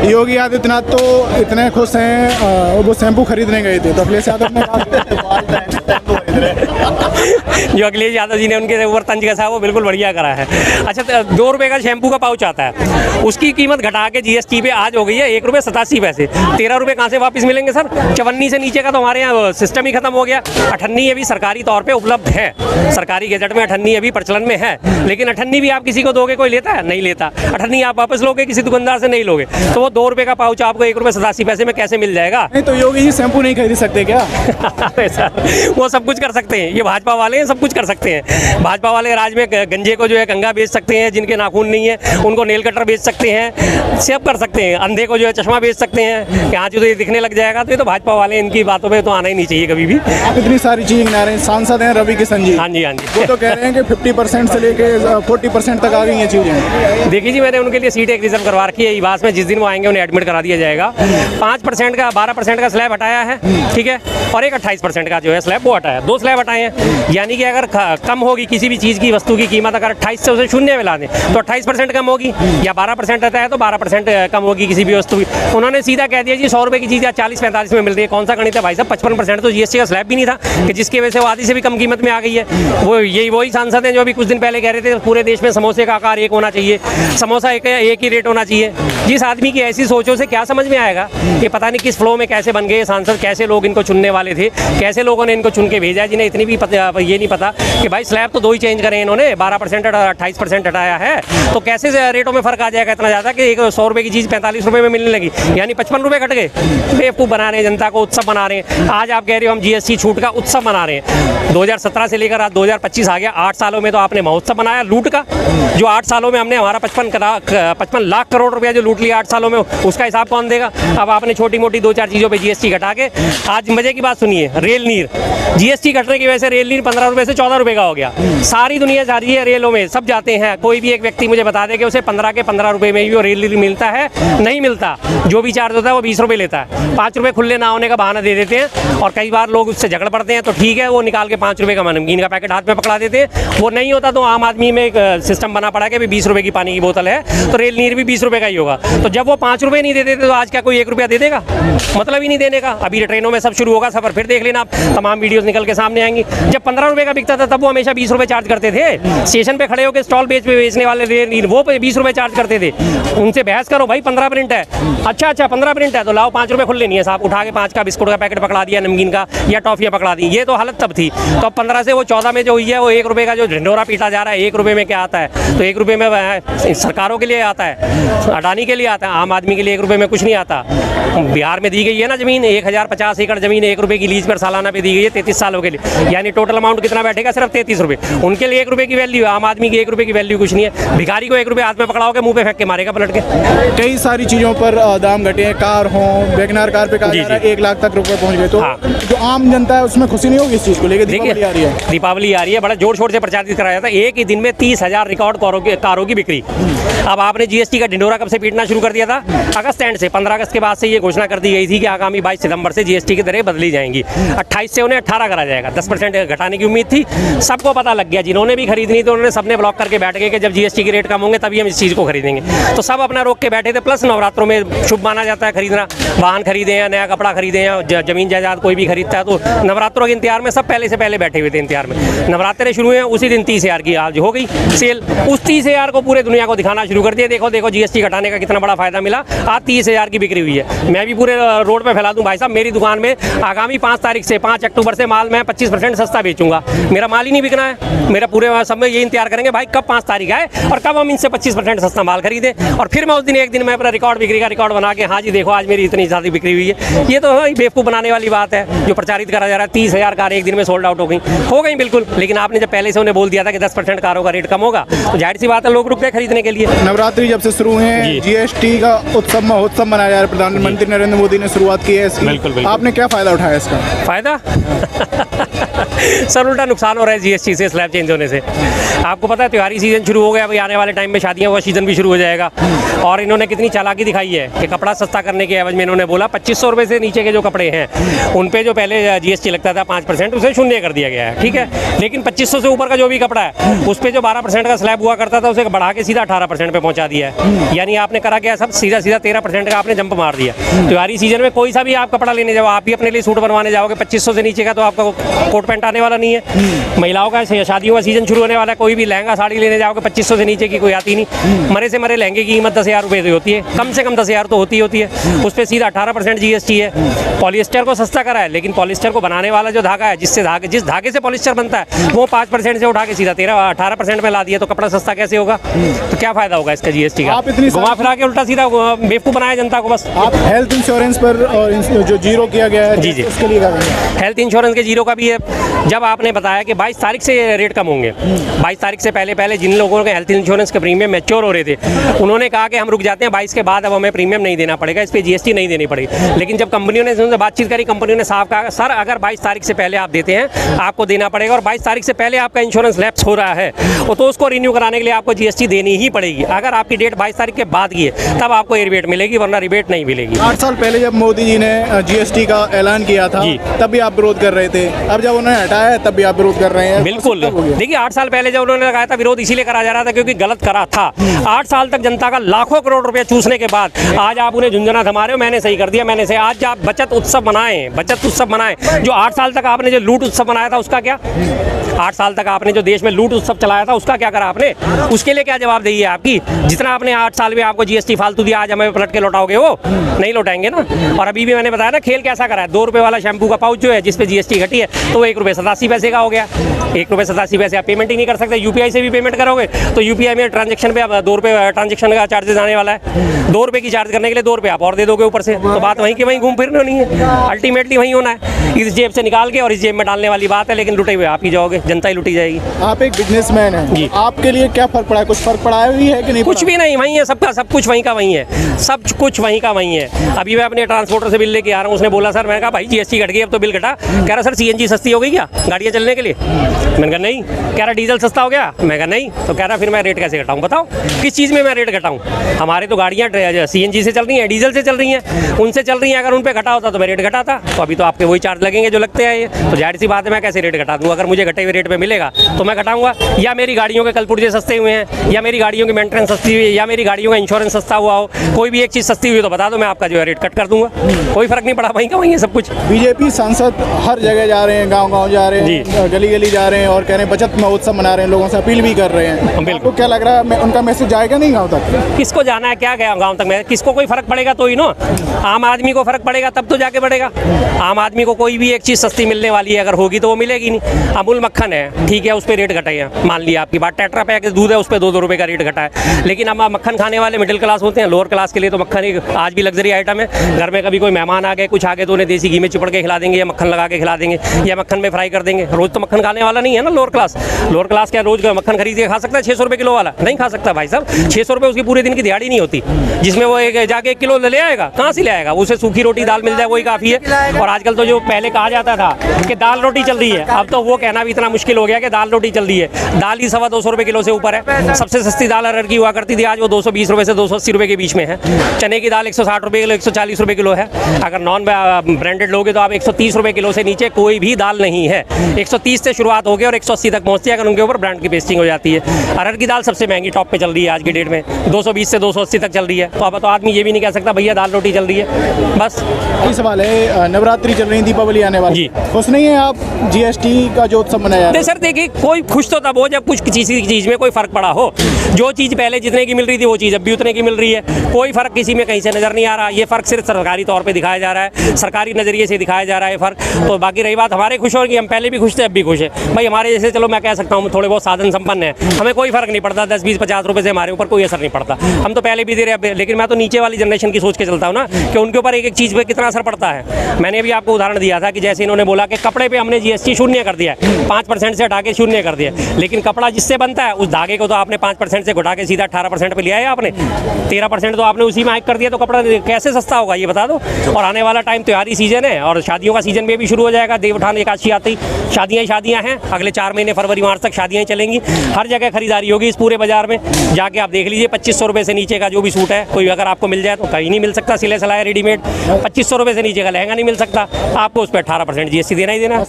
योगी आदित्यनाथ तो इतने खुश हैं, वो शैम्पू खरीदने गए थे तो अखिलेश यादव ने जो अखिलेश यादव जी ने उनके ऊपर तंज कसा वो बिल्कुल बढ़िया करा है। अच्छा, 2 रुपये का शैम्पू का पाउच आता है, उसकी कीमत घटा के जीएसटी पे आज हो गई है 1 रुपये 87 पैसे। 13 रुपये कहाँ से वापस मिलेंगे सर? 54 से नीचे का तो हमारे यहाँ सिस्टम ही खत्म हो गया। 98 अभी सरकारी तौर पे उपलब्ध है, सरकारी गजट में 98 अभी प्रचलन में है, लेकिन 98 भी आप किसी को दोगे, कोई लेता है? नहीं लेता। 98 आप वापस लोगे, किसी दुकानदार से नहीं लोगे, तो वो 2 रुपये का पाउच आपको 1 रुपये 87 पैसे में कैसे मिल जाएगा? नहीं तो योगी जी शैम्पू नहीं खरीद सकते क्या? वो सब कुछ कर सकते हैं, ये भाजपा वाले हैं, सब कुछ कर सकते हैं। भाजपा वाले राज में गंजे को जो है कंघा बेच सकते हैं, जिनके नाखून नहीं है उनको नेल कटर बेच सकते हैं, सब कर सकते हैं। अंधे को जो है चश्मा बेच सकते हैं कि हाँ जो ये दिखने लग जाएगा। तो ये तो भाजपा वाले, इनकी बातों पे तो आना ही नहीं चाहिए कभी भी। आप इतनी सारी चीज़ गिना रहे हैं, सांसद हैं रवि किशन जी। हाँ जी, हाँ जी। वो तो कह रहे हैं कि 50% से लेके 40% तक आ गई हैं चीज़ें। देखिए जी, मैंने उनके लिए सीट एक रिजर्व करवा रखी है ईवास में, जिस दिन वो आएंगे उन्हें एडमिट करा दिया जाएगा। 5% का 12% का स्लैब हटाया है, ठीक है, और एक 28% का जो है स्लैब वो हटाया, 2 स्लैब हटाए हैं। यानी कि अगर कम होगी किसी भी चीज़ की, वस्तु की कीमत अगर 28 से उसे 0 में ला दें तो 28% कम होगी, या 12% रहता है तो 12% कम होगी किसी भी वस्तु की। उन्होंने सीधा कह दिया जी 100 रुपये की चीज़ या 40-45 में मिल रही है। कौन सा गणित है भाई साहब? 55% तो जीएसटी का स्लैब भी नहीं था कि जिसकी वजह से वो आधी से भी कम कीमत में आ गई है। वो यही वही सांसद हैं जो अभी कुछ दिन पहले कह रहे थे पूरे देश में समोसे का आकार एक होना चाहिए, समोसा एक ही रेट होना चाहिए। जिस आदमी की ऐसी सोचों से क्या समझ में आएगा? ये पता नहीं किस फ्लो में कैसे बन गए सांसद, कैसे लोग इनको चुनने वाले थे, कैसे लोगों ने इनको चुन के भेजा है, जिन्हें इतनी भी ये नहीं पता कि भाई स्लैब तो 2 ही चेंज करे इन्होंने, 12% और 28% हटाया है, तो कैसे रेटों में फर्क आ जाएगा इतना ज़्यादा कि 100 रुपये की चीज़ 45 रुपये में मिलने लगी, यानी 55 रुपये घट गए। बेवकूफ़ बना रहे हैं, जनता को उत्सव बना रहे हैं। आज आप कह रहे हो हम जीएसटी छूट का उत्सव बना रहे हैं। 2017 से लेकर आज 2025 आ गया, 8 सालों में तो आपने महोत्सव बनाया लूट का। जो 8 सालों में हमने हमारा 55 लाख करोड़ रुपया जो लूट लिया 8 सालों में, उसका हिसाब कौन देगा? अब आपने छोटी मोटी 2-4 चीज़ों पे जीएसटी घटा के, आज मजे की बात सुनिए, रेल नीर जीएसटी घटने की वजह से रेल नीर 15 रुपये से 14 रुपये का हो गया। सारी दुनिया जा रही है रेलों में, सब जाते हैं। कोई भी एक व्यक्ति मुझे बता दे कि उसे 15 के 15 रुपये में भी वो रेल नीर मिलता है? नहीं मिलता। जो भी चार्ज होता है वो 20 रुपये लेता है। 5 रुपये खुले ना होने का बहाना दे देते हैं, और कई बार लोग उससे झगड़ पड़ते हैं तो ठीक है, वो निकाल के 5 रुपये का नमकीन का पैकेट हाथ में पकड़ा देते हैं। वो नहीं होता तो आम आदमी में एक सिस्टम बना पड़ा कि 20 रुपये की पानी की बोतल है तो रेल नीर भी 20 रुपये का ही होगा। तो जब वो 5 रुपये नहीं दे देते तो आज क्या कोई 1 रुपया दे देगा? मतलब ही नहीं देने का। अभी ट्रेनों में सब शुरू होगा, सफर फिर देख लेना आप, तमाम वीडियोस निकल के सामने आएंगी। जब 15 रुपये का बिकता था तब वो हमेशा 20 रुपये चार्ज करते थे। स्टेशन पे खड़े होकर स्टॉल बेचने वाले रेल नीर वो 20 रुपये चार्ज करते थे। उनसे बहस करो भाई, 15 प्रिंट है, अच्छा 15 प्रिंट है तो लाओ 5 रुपये खुल लेनी है साहब, उठा के 5 का बिस्कुट का पैकेट पकड़ा दिया, नमकीन का या टॉफियाँ पकड़ा दी। ये तो हालत तब थी। तो अब 15 से वो 14 में जो हुई है, वो 1 रुपये का जो ढिंडोरा पीटा जा रहा है, 1 रुपये में क्या आता है? तो 1 रुपये में सरकारों के लिए आता है, अडानी के लिए आता है, आम आदमी के लिए 1 रुपये में कुछ नहीं आता। बिहार में दी गई है ना जमीन, 1050 एकड़ जमीन 1 रुपये की लीज पर सालाना पे दी गई है 33 सालों के लिए, यानी टोटल अमाउंट कितना बैठेगा? सिर्फ 33 रुपये। उनके लिए 1 रुपये की वैल्यू है, आम आदमी की 1 रुपये की वैल्यू कुछ नहीं है। भिखारी को 1 रुपये हाथ में पकड़ाओगे मुंह पे फेंक के मारेगा पलट के। कई सारी चीज़ों पर दाम घटे हैं, कार हो, वैगनआर कार पे कहा जा रहा है 1 लाख तक रुपये पहुँच गए। तो जो आम जनता है उसमें खुशी नहीं होगी इस चीज़ को लेकर? दीपावली आ रही है, दीपावली आ रही है, बड़ा जोर शोर से प्रचारित कराया जाता है। एक ही दिन में 30,000 रिकॉर्ड कारों की बिक्री। अब आपने जीएसटी का ढिंडोरा कब से पीटना शुरू कर दिया था? अगस्त एंड से, 15 अगस्त के बाद से ये घोषणा कर दी गई थी कि आगामी 22 सितंबर से जीएसटी की दरें बदली जाएंगी। 28 से उन्हें 18 करा जाएगा, 10% घटाने की उम्मीद थी। सबको पता लग गया, जिन्होंने भी खरीदनी तो उन्होंने सबने ब्लॉक करके बैठ गए कि जब जीएसटी के रेट कम होंगे तभी हम इस चीज़ को खरीदेंगे। तो सब अपना रोक के बैठे थे। प्लस नवरात्रों में शुभ माना जाता है खरीदना, वाहन खरीदे या नया कपड़ा खरीदे या जमीन जायदाद कोई भी खरीदता है, तो नवरात्रों के इंतजार में सब पहले से पहले बैठे हुए थे इंतजार में। नवरात्रे शुरू हुए उसी दिन 30,000 की आज हो गई सेल। उस 30,000 को पूरे दुनिया को दिखाना शुरू कर दिया, देखो देखो जीएसटी घटाने का कितना बड़ा फायदा मिला। आज 30,000 की बिक्री हुई है। मैं भी पूरे रोड पे फैला दूं भाई साहब, मेरी दुकान में आगामी 5 तारीख से 5 अक्टूबर से माल मैं 25% सस्ता बेचूंगा। मेरा माल ही नहीं बिकना है, मेरा पूरे सब में ये इंतजार करेंगे भाई कब 5 तारीख आए और कब हम इनसे 25% सस्ता माल खरीदें, और फिर मैं उस दिन एक दिन में अपना रिकॉर्ड बिक्री का रिकॉर्ड बना के, हाँ जी देखो आज मेरी इतनी ज़्यादा बिक्री हुई है। ये तो बेवकूफ़ बनाने वाली बात है जो प्रचारित करा जा रहा है। 30,000 कार एक दिन में सोल्ड आउट हो गई बिल्कुल। लेकिन आपने जब पहले से उन्हें बोल दिया था कि 10% कारों का रेट कम होगा, तो जाहिर सी बात है लोग रुक गए खरीदने के लिए। नवरात्रि जब से शुरू हुए हैं, जीएसटी का उत्सव महोत्सव मनाया जा रहा है, प्रधानमंत्री नरेंद्र मोदी ने शुरुआत की है इसकी। बिल्कुल। आपने क्या फ़ायदा उठाया इसका? फ़ायदा सर उल्टा नुकसान हो रहा है जीएसटी से, स्लैब चेंज होने से। आपको पता है त्योहारी सीजन शुरू हो गया, भाई आने वाले टाइम में शादियों का सीजन भी शुरू हो जाएगा। और इन्होंने कितनी चालाकी दिखाई है कि कपड़ा सस्ता करने के एवज में इन्होंने बोला 2500 रुपये से नीचे के जो कपड़े हैं उन पे जो पहले जीएसटी लगता था 5%, उसे शून्य कर दिया गया है, ठीक है। लेकिन 2500 से ऊपर का जो भी कपड़ा है उस पर जो 12% का स्लैब हुआ करता था उसे बढ़ा के सीधा 18% पे पहुंचा दिया है। यानी आपने करा क्या, सब सीधा 13% का आपने जंप मार दिया। त्योहारी सीजन में कोई सा भी आप कपड़ा लेने जाओ, आप भी अपने लिए सूट बनवाने जाओगे 2500 से नीचे का तो आपका कोट पैंट आने वाला नहीं है। महिलाओं का शादियों का सीजन शुरू होने वाला है, कोई भी लहंगा साड़ी लेने जाओगे 2500 से नीचे की कोई आती नहीं। मरे से मरे लहंगे की कीमत 10,000 रुपये की होती है, कम से कम 10,000 तो होती है। उस पर सीधा 18% जीएसटी है। पॉलिएस्टर को सस्ता करा है, लेकिन पॉलिएस्टर को बनाने वाला जो धागा है, जिस धागे से पॉलिएस्टर बनता है वो 5% से उठा के सीधा 18% में ला दिया, तो कपड़ा सस्ता कैसे होगा? तो क्या फायदा होगा इसका जीएसटी का? घुमा फिरा के उल्टा सीधा बेवकूफ बनाया जनता को बस। आप हेल्थ इंश्योरेंस पर जो जीरो किया गया है जी उसके लिए क्या करेंगे? हेल्थ इंश्योरेंस के जीरो का भी है। जब आपने बताया कि 22 तारीख से रेट कम होंगे, 22 तारीख से पहले जिन लोगों के हेल्थ इंश्योरेंस के प्रीमियम मैच्योर हो रहे थे उन्होंने कहा कि हम रुक जाते हैं, 22 के बाद अब हमें प्रीमियम नहीं देना पड़ेगा, इस पर जीएसटी नहीं देनी पड़ेगी। लेकिन जब कंपनियों ने उनसे बातचीत करी, कंपनियों ने साफ कहा सर अगर 22 तारीख से पहले आप देते हैं आपको देना पड़ेगा, और 22 तारीख से पहले आपका इंश्योरेंस लैप्स हो रहा है तो उसको रिन्यू कराने के लिए आपको जीएसटी देनी ही पड़ेगी। अगर आपकी डेट 22 तारीख के बाद की है तब आपको ये रिबेट मिलेगी, वरना रिबेट नहीं मिलेगी। 8 साल पहले जब मोदी जी ने जीएसटी का ऐलान किया था तब भी आप विरोध कर रहे थे, अब जब उन्होंने हटाया है तब भी आप विरोध कर रहे हैं। बिल्कुल, देखिए 8 साल पहले जब उन्होंने लगाया था विरोध इसीलिए करा जा रहा था क्योंकि गलत करा था। 8 साल तक जनता का लाखों करोड़ रुपया चूसने के बाद आज आप उन्हें झुंझुना थमा रहे हो, मैंने सही कर दिया, मैंने सही। आज आप बचत उत्सव मनाएं, जो 8 साल तक आपने जो लूट उत्सव मनाया था उसका क्या? 8 साल तक आपने जो देश में लूट उत्सव चलाया था उसका क्या करा आपने? उसके लिए क्या जवाबदेही है आपकी? जितना आपने 8 साल में आपको जीएसटी फालतू दिया, आज हमें पलट के लौटाओगे? वो नहीं लौटाएंगे ना। और अभी भी मैंने बताया ना खेल कैसा करा है। 2 रुपये वाला शैम्पू का पाउच जो है जिस पे जीएसटी घटी है तो 1 रुपये 87 पैसे का हो गया। 1 रुपये 87 पैसे आप पेमेंट ही नहीं कर सकते। यूपीआई से भी पेमेंट करोगे तो यूपीआई में ट्रांजेक्शन पे अब 2 रुपये ट्रांजेक्शन का चार्जेस आने वाला है। 2 रुपये की चार्ज करने के लिए 2 रुपये आप और दे दोगे ऊपर से, तो बात वहीं की वहीं घूम फिरना नहीं है, अल्टीमेटली वहीं होना है। इस जेब से निकाल के और इस जेब में डालने वाली बात है, लेकिन लुटे हुए आप ही जाओगे, जनता ही लुटी जाएगी। आप एक बिजनेसमैन हैं जी, आपके लिए क्या फर्क पड़ा है? कुछ फर्क पड़ा है कि नहीं? कुछ भी नहीं, वहीं है सबका, सब कुछ वहीं का वहीं है, सब कुछ वहीं का वहीं है। अभी मैं अपने ट्रांसपोर्टर से बिल लेके आ रहा हूँ, उसने बोला सर, मैंने कहा भाई जीएसटी घट गई अब तो बिल घटा। कह रहा सर सीएनजी सस्ती हो गई क्या गाड़ियाँ चलने के लिए? मैंने कहा नहीं। कह रहा डीजल सस्ता हो गया? मैं कहा नहीं। तो कह रहा फिर मैं रेट कैसे घटाऊँ? बताओ किस चीज़ में मैं रेट घटाऊँ? हमारे तो गाड़ियाँ सीएनजी से चल रही हैं, डीजल से चल रही हैं, उनसे चल रही हैं। अगर उन पर घटा होता तो मैं रेट घटाता, तो अभी तो आपके वही चार्ज लगेंगे जो लगते हैं। तो जाहिर सी बात है मैं कैसे रेट घटा दूँ? अगर मुझे घटे हुए रेट पे मिलेगा तो मैं घटाऊंगा। या मेरी गाड़ियों के कल पुर्जे सस्ते हुए हैं, या मेरी गाड़ियों की मेंटेनेंस सस्ती हुई है, या मेरी गाड़ियों का इंश्योरेंस सस्ता हुआ हो, कोई भी एक चीज़ सस्ती हुई तो बता दो, मैं आपका जो है रेट कट कर दूंगा। कोई फर्क नहीं पड़ा, वहीं का वहीं है सब कुछ। बीजेपी सांसद हर जगह जा रहे हैं, गाँव जा रहे हैं, गली गली जा रहे हैं और कह रहे हैं बचत महोत्सव मना रहे हैं, लोगों से अपील भी कर रहे हैं। आपको क्या लग रहा है उनका मैसेज जाएगा नहीं गाँव तक? किसको जाना है, क्या गया गाँव तक में? किसको कोई फर्क पड़ेगा तो ही ना, आम आदमी को फर्क पड़ेगा तब तो जाके बढ़ेगा। आम आदमी को कोई भी एक चीज़ सस्ती मिलने वाली है, अगर होगी तो वो मिलेगी नहीं। अमूल मक्खन है, ठीक है, उस पर रेट घटे हैं, मान लिया आपकी बात। टेट्रा पैक दूध है, उस पर 2-2 रुपये का रेट घटा है। लेकिन अब मक्खन खाने वाले मिडिल क्लास होते हैं, लोअर क्लास के लिए तो मक्खन एक आज भी लग्जरी आइटम है। घर में कभी कोई मेहमान आ गए, कुछ आ गए तो उन्हें देसी घी में चिपड़ के खिला देंगे, या मक्खन लगा के खिला देंगे, या मक्खन में फ्राई कर देंगे। रोज तो मक्खन खाने वाला नहीं है ना लोअर क्लास क्या रोज मक्खन खरीद के खा सकता है? 600 रुपये किलो वाला नहीं खा सकता भाई साहब। 600 रुपये उसकी पूरे दिन की दिहाड़ी नहीं होती, जिसमें वो जाके 1 किलो ले आएगा। कहाँ से ले आएगा? उसे सूखी रोटी दाल मिल जाए वही काफ़ी है। और आजकल तो जो पहले कहा जाता था कि दाल रोटी चल रही है, अब तो वो कहना भी इतना मुश्किल हो गया कि दाल रोटी चल रही है। दाल ही 225 रुपये किलो से ऊपर है। सबसे सस्ती दाल अरहर की हुआ करती थी, आज वो 220 रुपये से 280 रुपये के बीच में है। चने की दाल 160 रुपये किलो, 140 रुपये किलो है। अगर नॉन ब्रांडेड लोगे तो आप 130 रुपये किलो से नीचे कोई भी दाल नहीं है। 130 से शुरुआत होगी और 180 तक पहुँचती है, अगर उनके ऊपर ब्रांड की पेस्टिंग हो जाती है। अरहर की दाल सबसे महंगी टॉप पे चल रही है आज की डेट में, 220 से 280 तक चल रही है। तो अब तो आदमी ये भी नहीं कह सकता भैया दाल रोटी चल रही है। बस यही सवाल है, नवरात्रि चल रही, दीपावली आने वाली जी, खुश नहीं है आप जीएसटी का जो उत्सव मनाया? सर देखिए, कोई खुश तो तब हो जब कुछ किसी चीज़ में कोई फर्क पड़ा हो। जो चीज़ पहले जितने की मिल रही थी वो चीज़ अब भी उतने की मिल रही है। कोई फर्क किसी में कहीं से नज़र नहीं आ रहा। ये फर्क सिर्फ सरकारी तौर पे दिखाया जा रहा है, सरकारी नज़रिए से दिखाया जा रहा है फर्क। तो बाकी रही बात हमारे खुश होगी, हम पहले भी खुश थे अब भी खुश है। भाई हमारे जैसे, चलो मैं कह सकता हूँ थोड़े बहुत साधन संपन्न है, हमें कोई फर्क नहीं पड़ता, 10 20 50 रुपए से हमारे ऊपर कोई असर नहीं पड़ता, हम तो पहले भी दे रहे हैं। लेकिन मैं तो नीचे वाली जनरेशन की सोच के चलता हूँ ना, कि उनके ऊपर एक एक चीज़ पे कितना असर पड़ता है। मैंने भी आपको उदाहरण दिया था कि जैसे इन्होंने बोला कि कपड़े पे हमने GST शून्य कर दिया है, 5% से हटा के शून्य कर दिया, लेकिन कपड़ा जिससे बनता है उस धागे को तो आपने 5% से घटा के सीधा 18% पे लिया है आपने, 13% तो आपने उसी में हाइक कर दिया, तो कपड़ा कैसे सस्ता होगा ये बता दो। और आने वाला टाइम त्योहारी सीजन है और शादियों का सीजन भी शुरू हो जाएगा, देवउठान एकादशी आती, शादियाँ हैं, अगले 4 महीने फरवरी मार्च तक शादियाँ चलेंगी, हर जगह खरीदारी होगी इस पूरे बाजार में। जाके आप देख लीजिए 2500 रुपये से नीचे का जो भी सूट है कोई अगर आपको मिल जाए तो कहीं नहीं मिल सकता, सिले सिलाया रेडीमेड 2500 रुपये से नीचे का लहंगा नहीं मिल सकता, आपको उस पर 18% GST देना ही देना।